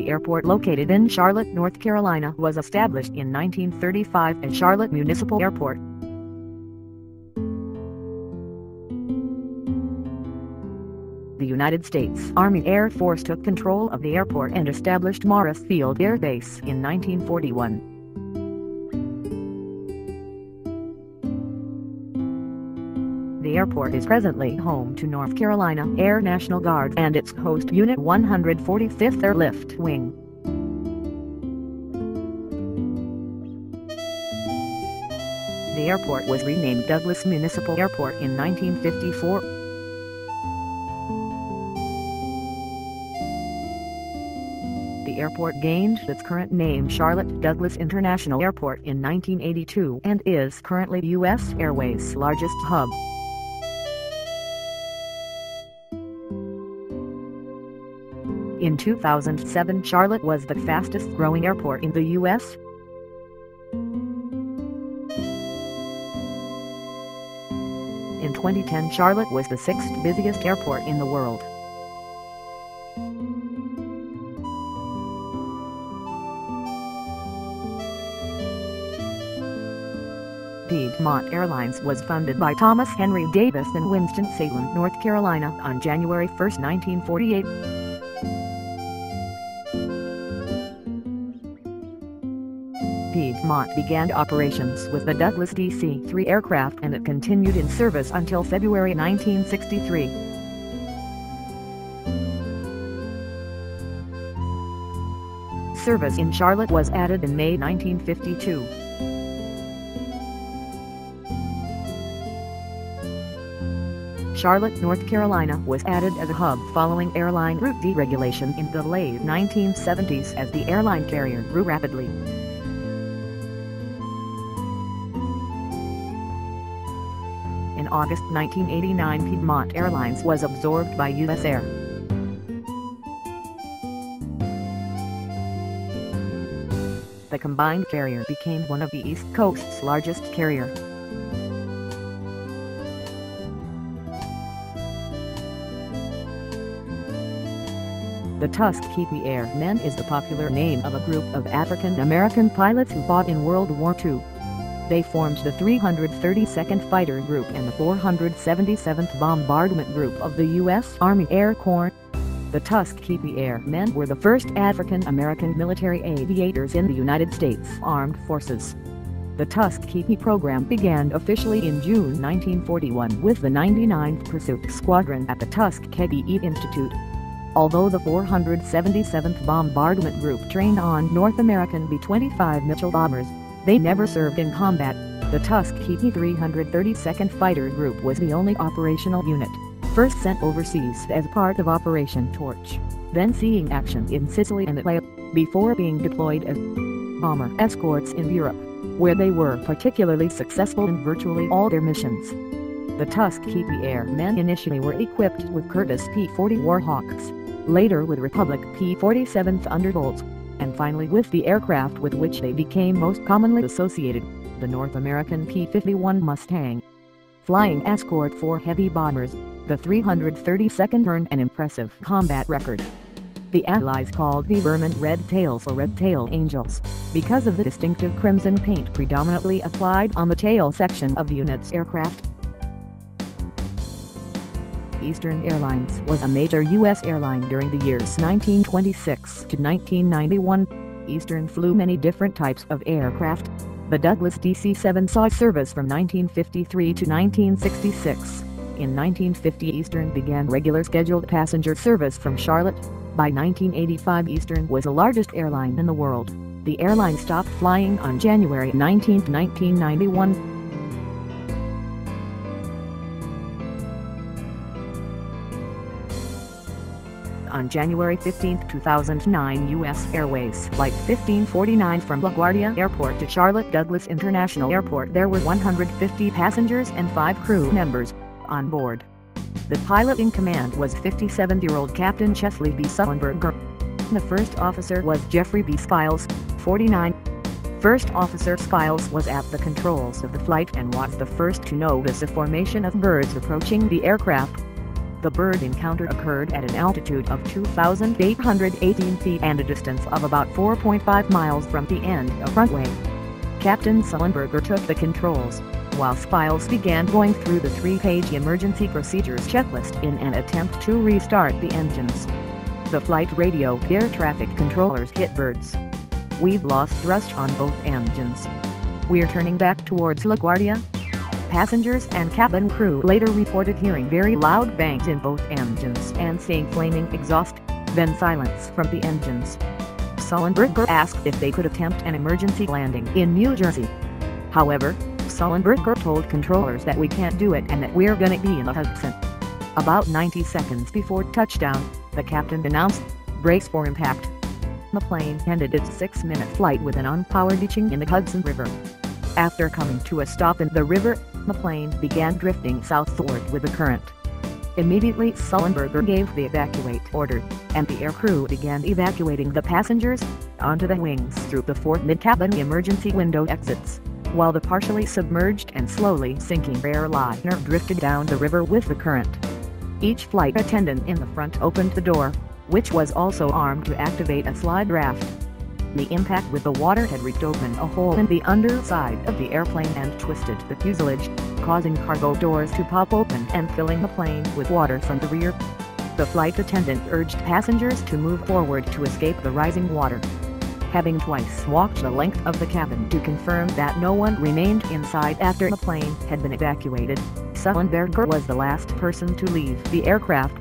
The airport, located in Charlotte, North Carolina, was established in 1935 as Charlotte Municipal Airport. The United States Army Air Force took control of the airport and established Morris Field Air Base in 1941. The airport is presently home to North Carolina Air National Guard and its Coast Unit 145th Airlift Wing. The airport was renamed Douglas Municipal Airport in 1954. The airport gained its current name Charlotte Douglas International Airport in 1982 and is currently U.S. Airways' largest hub. In 2007, Charlotte was the fastest-growing airport in the U.S. In 2010, Charlotte was the sixth busiest airport in the world. Piedmont Airlines was founded by Thomas Henry Davis in Winston-Salem, North Carolina, on January 1, 1948. Piedmont began operations with the Douglas DC-3 aircraft and it continued in service until February 1963. Service in Charlotte was added in May 1952. Charlotte, North Carolina was added as a hub following airline route deregulation in the late 1970s as the airline carrier grew rapidly. In August 1989, Piedmont Airlines was absorbed by U.S. Air. The combined carrier became one of the East Coast's largest carrier. The Tuskegee Airmen is the popular name of a group of African-American pilots who fought in World War II. They formed the 332nd Fighter Group and the 477th Bombardment Group of the U.S. Army Air Corps. The Tuskegee Airmen were the first African-American military aviators in the United States Armed Forces. The Tuskegee program began officially in June 1941 with the 99th Pursuit Squadron at the Tuskegee Institute. Although the 477th Bombardment Group trained on North American B-25 Mitchell bombers, they never served in combat. The Tuskegee 332nd Fighter Group was the only operational unit, first sent overseas as part of Operation Torch, then seeing action in Sicily and Italy, before being deployed as bomber escorts in Europe, where they were particularly successful in virtually all their missions. The Tuskegee Airmen initially were equipped with Curtiss P-40 Warhawks, later with Republic P-47 Thunderbolts, and finally with the aircraft with which they became most commonly associated, the North American P-51 Mustang. Flying escort for heavy bombers, the 332nd earned an impressive combat record. The Allies called the Vermin Red Tails or Red Tail Angels, because of the distinctive crimson paint predominantly applied on the tail section of the unit's aircraft. Eastern Airlines was a major U.S. airline during the years 1926 to 1991. Eastern flew many different types of aircraft. The Douglas DC-7 saw service from 1953 to 1966. In 1950, Eastern began regular scheduled passenger service from Charlotte. By 1985, Eastern was the largest airline in the world. The airline stopped flying on January 19, 1991. On January 15, 2009, U.S. Airways Flight 1549 from LaGuardia Airport to Charlotte Douglas International Airport, there were 150 passengers and 5 crew members on board. The pilot in command was 57-year-old Captain Chesley B. Sullenberger. The first officer was Jeffrey B. Spiles, 49. First Officer Spiles was at the controls of the flight and was the first to notice a formation of birds approaching the aircraft. The bird encounter occurred at an altitude of 2,818 feet and a distance of about 4.5 miles from the end of runway. Captain Sullenberger took the controls, while Spiles began going through the 3-page emergency procedures checklist in an attempt to restart the engines. The flight radio air traffic controllers hit birds. "We've lost thrust on both engines. We're turning back towards LaGuardia." Passengers and cabin crew later reported hearing very loud bangs in both engines and seeing flaming exhaust, then silence from the engines. Sullenberger asked if they could attempt an emergency landing in New Jersey. However, Sullenberger told controllers that "we can't do it and that we're gonna be in the Hudson." About 90 seconds before touchdown, the captain announced, "Brace for impact." The plane ended its 6-minute flight with an unpowered ditching in the Hudson River. After coming to a stop in the river, the plane began drifting southward with the current. Immediately Sullenberger gave the evacuate order, and the aircrew began evacuating the passengers onto the wings through the 4 mid-cabin emergency window exits, while the partially submerged and slowly sinking airliner drifted down the river with the current. Each flight attendant in the front opened the door, which was also armed to activate a slide raft. The impact with the water had ripped open a hole in the underside of the airplane and twisted the fuselage, causing cargo doors to pop open and filling the plane with water from the rear. The flight attendant urged passengers to move forward to escape the rising water. Having twice walked the length of the cabin to confirm that no one remained inside after the plane had been evacuated, Sullenberger was the last person to leave the aircraft.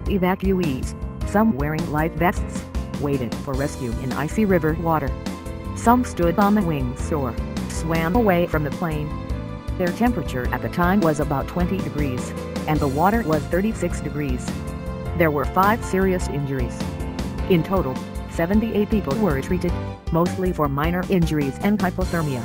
Evacuees, some wearing life vests, waited for rescue in icy river water. Some stood on the wings or swam away from the plane. Their temperature at the time was about 20 degrees, and the water was 36 degrees. There were 5 serious injuries. In total, 78 people were treated, mostly for minor injuries and hypothermia.